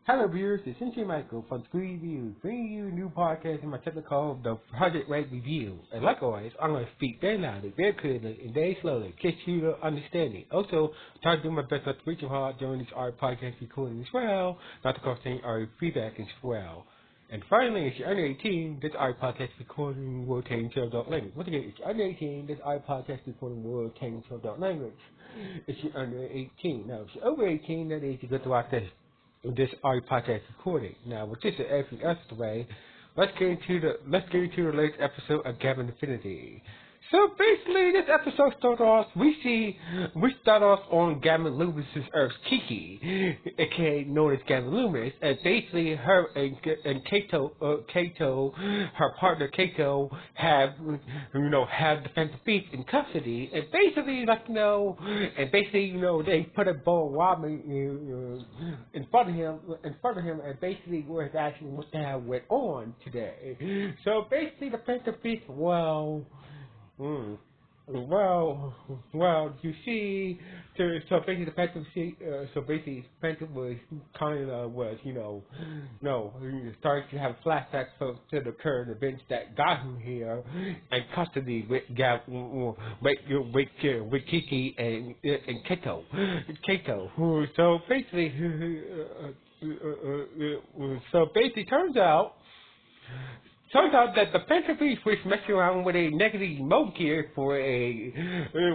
Hello viewers, it's Sensei Michael from Screen Review, bringing you a new podcast in my chapter called The Project Right Review. And like always, I'm going to speak very loudly, very clearly, and very slowly, in case you understand it. Also, try to do my best not to preach too hard during this art podcast recording as well, not to cause any art feedback as well. And finally, if you're under 18, this art podcast recording will contain adult language. Once again, if you're under 18, this art podcast recording will contain adult language. If you're under 18, now if you're over 18, that is, you get to watch this audio podcast recording. Now, with this and everything else the way, let's get into the latest episode of Gavan Infinity. So basically, this episode starts off. We start off on Gavin Loomis's Earth, Kiki, aka known as Gavin Loomis, and basically her and Kato, her partner Kato, have the Phantom Beast in custody, and basically they put a bowl of ramen in front of him, and basically what the hell went on today. So basically, the Phantom Beast, you see, so basically the Phantom was starting to have flashbacks to the current events that got him here in custody with Kiki and Kato. So basically, turns out that the Phantom Beast was messing around with a negative emote gear for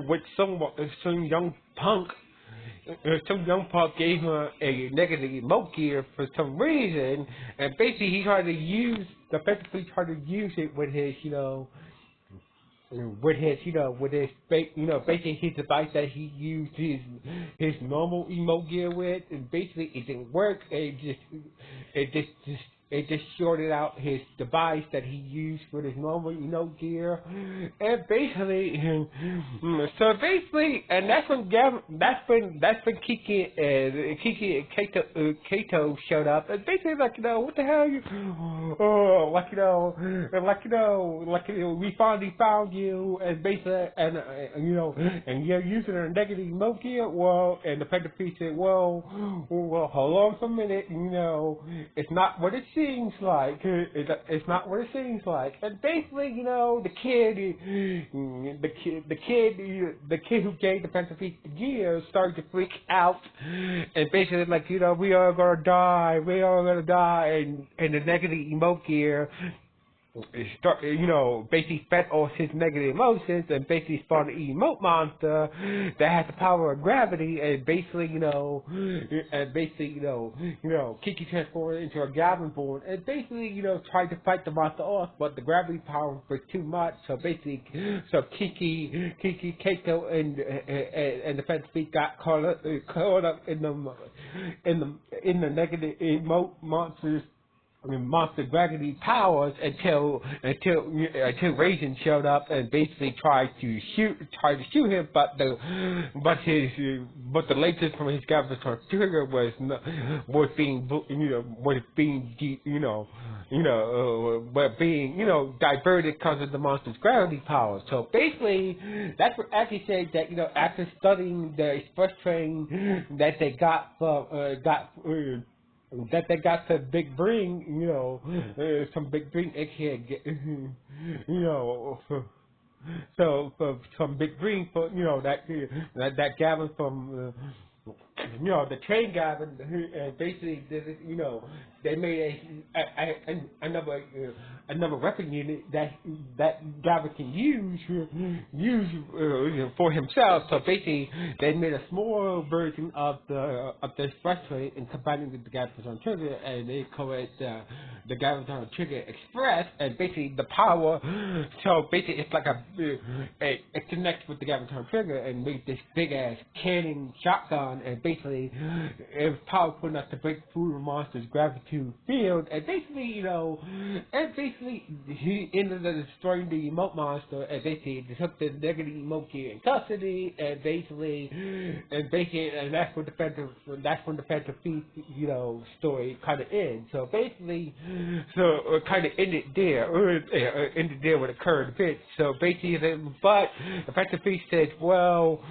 with some young punk. Some young punk gave him a negative emote gear for some reason, and basically the Phantom Beast tried to use it with his basically his device that he used his normal emote gear with, and basically it didn't work. It just shorted out his device that he used for his normal emote gear, and and that's when Kiki and Kato showed up, and basically what the hell we finally found you, and basically and you're using a negative emote gear. And the Phantom Beast said, hold on for a minute, it's not what it seems like. It's not what it seems like. And basically, the kid who gave the Phantom Beast the gear started to freak out, and basically we are gonna die, and the negative emote gear basically fed off his negative emotions, and basically spawned an emote monster that has the power of gravity, and basically Kiki transformed into a Gavin born, and basically tried to fight the monster off, but the gravity power was too much. So Kiki, Kato, and the Phantom Beast got caught up in the negative emote monsters. Monster gravity powers until Raisin showed up and basically tried to shoot him, but the lasers from his Gavarion trigger was being diverted because of the monster's gravity powers. So basically, that's what actually said that after studying the express train that they got to Big Bring, some Big Bring, aka, some Big Bring for, that Gavin from, the train Gavin, and basically, they made another weapon unit that Gavin can use for himself. So basically, they made a small version of the express train and combined it with the Gavarion trigger, and they call it the Gavarion trigger express. And basically, the power. So basically, it's like it connects with the Gavarion trigger and makes this big ass cannon shotgun, and basically it was powerful enough to break through the monster's gravity field, and basically he ended up destroying the emote monster, and basically they took the negative emote gear in custody, and that's when the Phantom Beast story kind of ends. So basically, it kind of ended there with the current event. So basically, but the Phantom Beast said, well,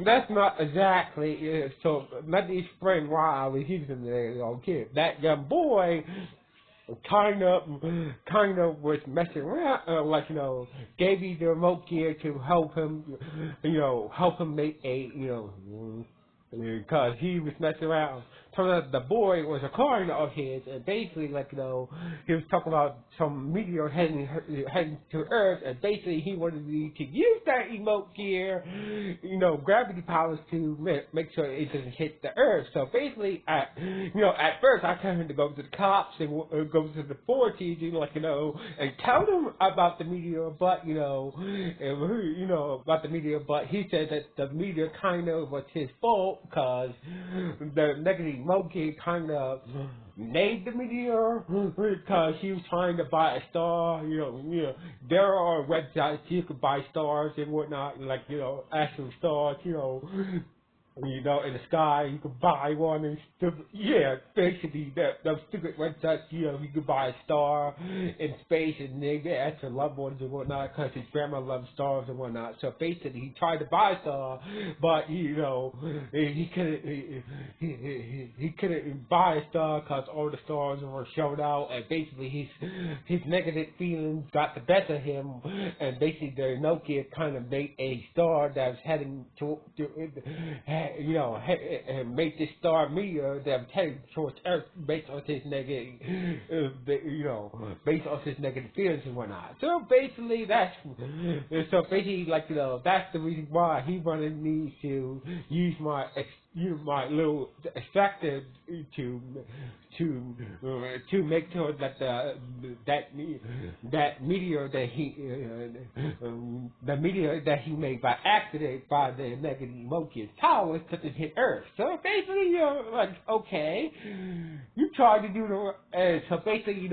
that's not exactly. So let me explain why I was using the kid. That young boy kind of was messing around, gave me the remote gear to help him, help him make a, because he was messing around. Turned out the boy was a client of his, and basically, he was talking about some meteor heading to Earth, and basically he wanted me to use that remote gear, gravity powers to make sure it doesn't hit the Earth. So basically, at first I told him to go to the cops and go to the authorities, and tell them about the meteor, but about the meteor, but he said that the meteor kind of was his fault because the negative monkey kind of made the meteor because he was trying to buy a star. There are websites you could buy stars and whatnot, actual stars, in the sky, you could buy one and basically those stupid websites, you could buy a star in space and they ask for loved ones and whatnot because his grandma loved stars and whatnot. So basically, he tried to buy a star, but he couldn't buy a star because all the stars were shown out, and basically his negative feelings got the best of him, and basically the Nokia kind of made a star that was heading to make this star meteor that was heading towards Earth based on his negative, based on his negative feelings and whatnot. So basically, that's the reason why he wanted me to use my little extractor to make sure that that meteor that he made by accident by the negative monkey's powers doesn't hit Earth. So basically, okay, you tried to do so basically,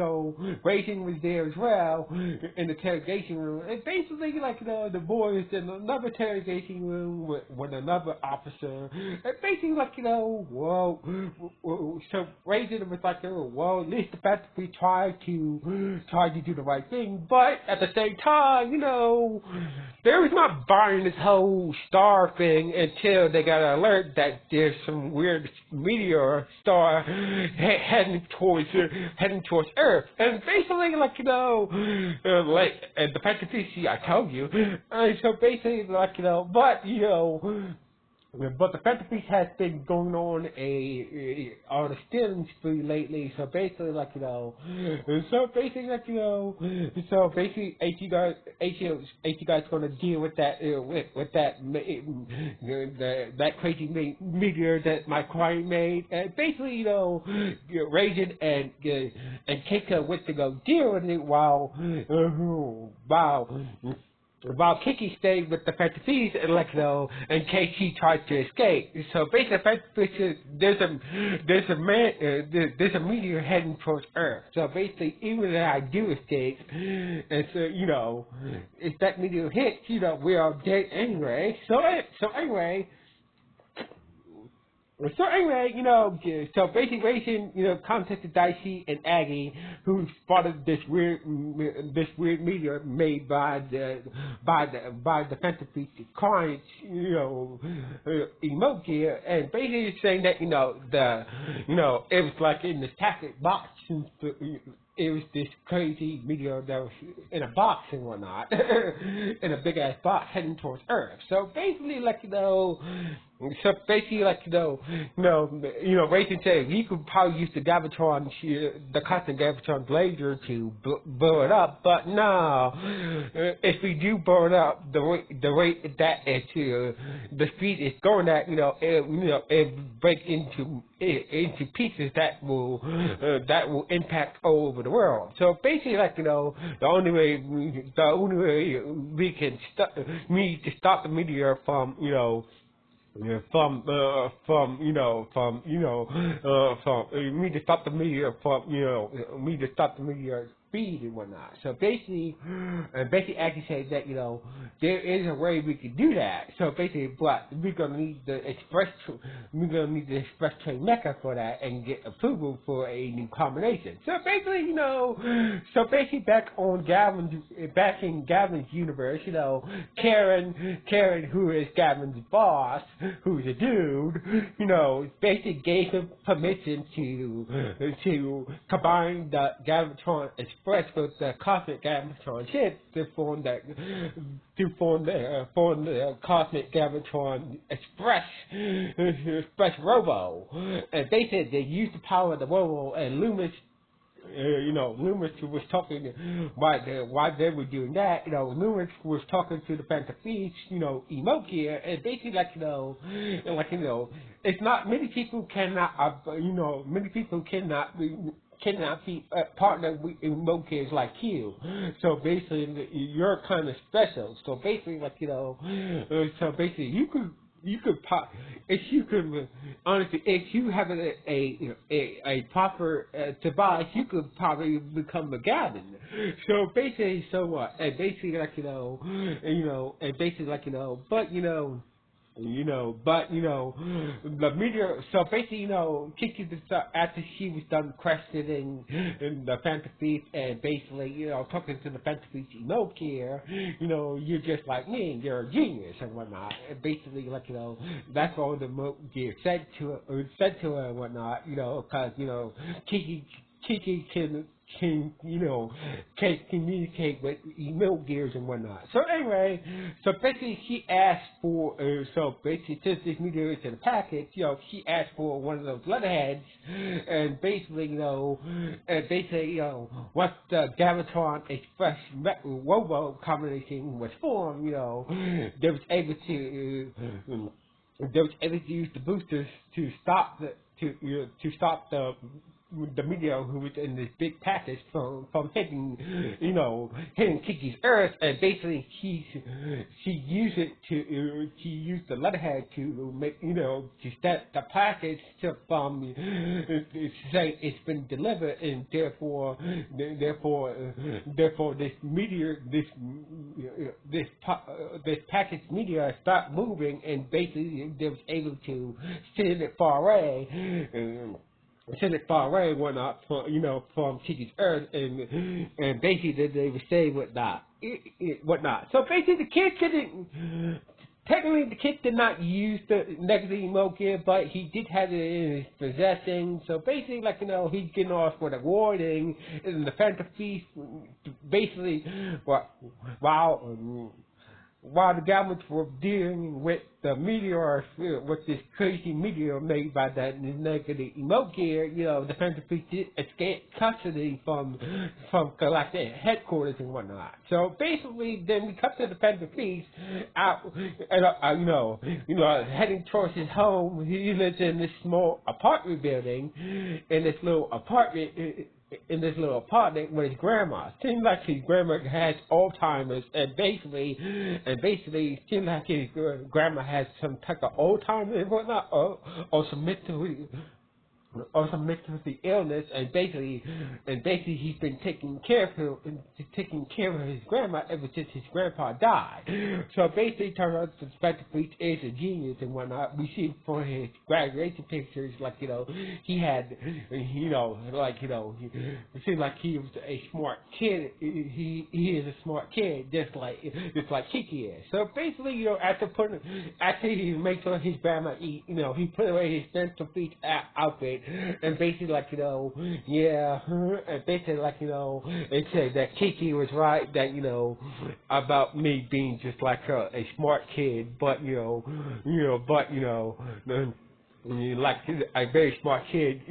Racing was there as well in the interrogation room, and basically, the boy is in another interrogation room with another officer, and basically, so Racing was like, well, at least the fact that we tried to do the right thing, but at the same time, they was not buying this whole star thing until they got an alert that there's some weird meteor star heading towards Earth, and basically, and the fact that I told you, so basically, but the Phantom Beast has been going on on a stealing spree lately. So basically, HU guys going to deal with that that crazy meteor that my client made, and basically, Raging and Kika went to go deal with it while Kiki stayed with the Phantom Beast in case he tried to escape. So basically, there's a meteor heading towards Earth. So basically, even if I do escape, and so if that meteor hits, we are dead anyway. So anyway, so basically Racing, contacted Dicey and Aggie, who spotted this weird meteor made by the Phantom Beast clients, emote gear, and basically saying that, it was like in this plastic box, it was this crazy meteor that was in a box and whatnot, in a big ass box heading towards Earth. So basically, Racing said he could probably use the Gavarion, the constant Gavarion laser to blow it up, but no, if we do blow it up, the rate that the speed is going at, it breaks into pieces that will impact all over the world. So basically, the only way we can stop the meteor from me to stop the meteor feed and whatnot. So basically, actually said that there is a way we can do that. So basically, but we're gonna need the express train mecca for that and get approval for a new combination. So basically, back in Gavin's universe, Karen, who is Gavin's boss, who's a dude, basically gave him permission to combine the Gavitron Express with the Cosmic Gavitron ship to form the Cosmic Gavitron Express Robo. And they said they used the power of the Robo, and Loomis was talking while they were doing that. Loomis was talking to the Phantom Beast, emote here, and basically it's not many people cannot be partnered with emote kids like you. So basically, you're kind of special. So basically, honestly, if you have a proper device, you could probably become a Gavin. So basically, so what? And basically, the meteor. So basically, Kiki, after she was done questioning the Phantom Beast and basically, talking to the Phantom Beast emote here, you're just like me, you're a genius and whatnot. And basically, that's all the emote gear said to her and whatnot, because, Kiki can communicate with emote gears and whatnot. So anyway, basically she asked for, since this meteor is in the package, she asked for one of those letterheads, and basically, once the Gavitron Express Robo combination was formed, they was able to use the boosters to stop the meteor who was in this big package from hitting Kiki's Earth, and basically she used the letterhead to make to set the package to say it's been delivered, and therefore this meteor this package meteor stopped moving, and basically they was able to send it far away. Whatnot, from Kiki's Earth, and basically they would say whatnot. So basically, the kid did not use the negative emote gear, but he did have it in his possession. So basically, he's getting off with a warning, and the Phantom Beast, basically, while the Gavans were dealing with the meteor, with this crazy meteor made by that negative emote gear, the Phantom Beast did escape custody from Galactic headquarters and whatnot. So basically, then we cut to the Phantom Beast out, heading towards his home. He lives in this small apartment building, in this little apartment with his grandma. Seems like his grandma has Alzheimer's, and basically seems like his grandma has some type of Alzheimer's and whatnot, or some mental illness, and basically he's been taking care of his grandma ever since his grandpa died. So basically, it turns out the Phantom Beast is a genius and whatnot. We see for his graduation pictures, he had, it seems like he was a smart kid. He is a smart kid, just like Kiki is. So basically, after he makes sure his grandma eat, he put away his Phantom Beast outfit. And basically, and basically, they said that Kiki was right, that, about me being just like her, a smart kid, but like a very smart kid,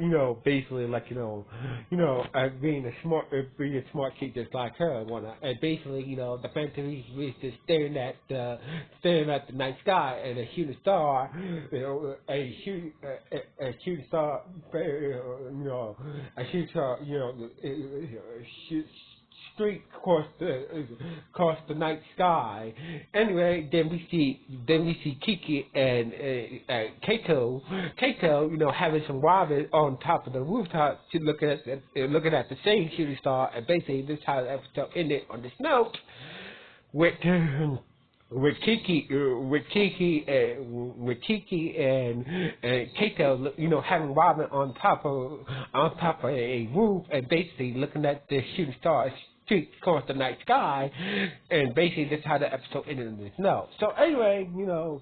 basically being a smart kid just like her and whatnot. And basically, the Phantom Beast was just staring at the night sky, and a shooting star, street across the night sky. Anyway, then we see Kiki and Kato, having some robin on top of the rooftop, looking at the same shooting star, and basically this is how the episode ended on this note with Kiki and Kato, having Robin on top of a roof, and basically looking at the shooting stars street across the night sky, and basically that's how the episode ended in this note. So anyway,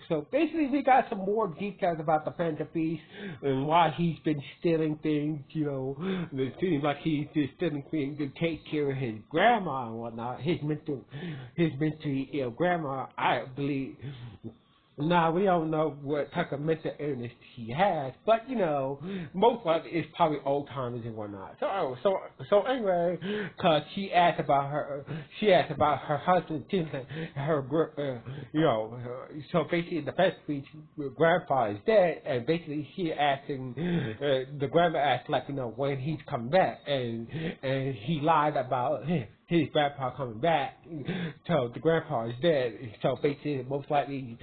so basically we got some more details about the Phantom Beast and why he's been stealing things. It seems like he's just stealing things to take care of his grandma and whatnot. His mentally ill grandma, I believe. Now, we don't know what type of mental illness he has, but, most likely it's probably Alzheimer's and whatnot. So anyway, because she asked about her husband, so basically the best speech, grandpa is dead, and basically she asking, the grandma asked, when he's coming back, and he lied about his grandpa coming back, so the grandpa is dead. So basically, most likely,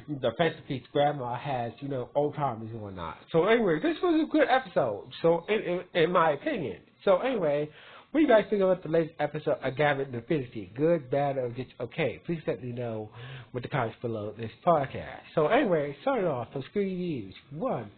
the Phantom Beast's grandma has, Alzheimer's and whatnot. So anyway, this was a good episode. So in my opinion. So anyway, what do you guys think about the latest episode of Gavin Infinity? Good, bad, or just okay? Please let me know with the comments below this podcast. So anyway, starting off, some screen reviews. 1.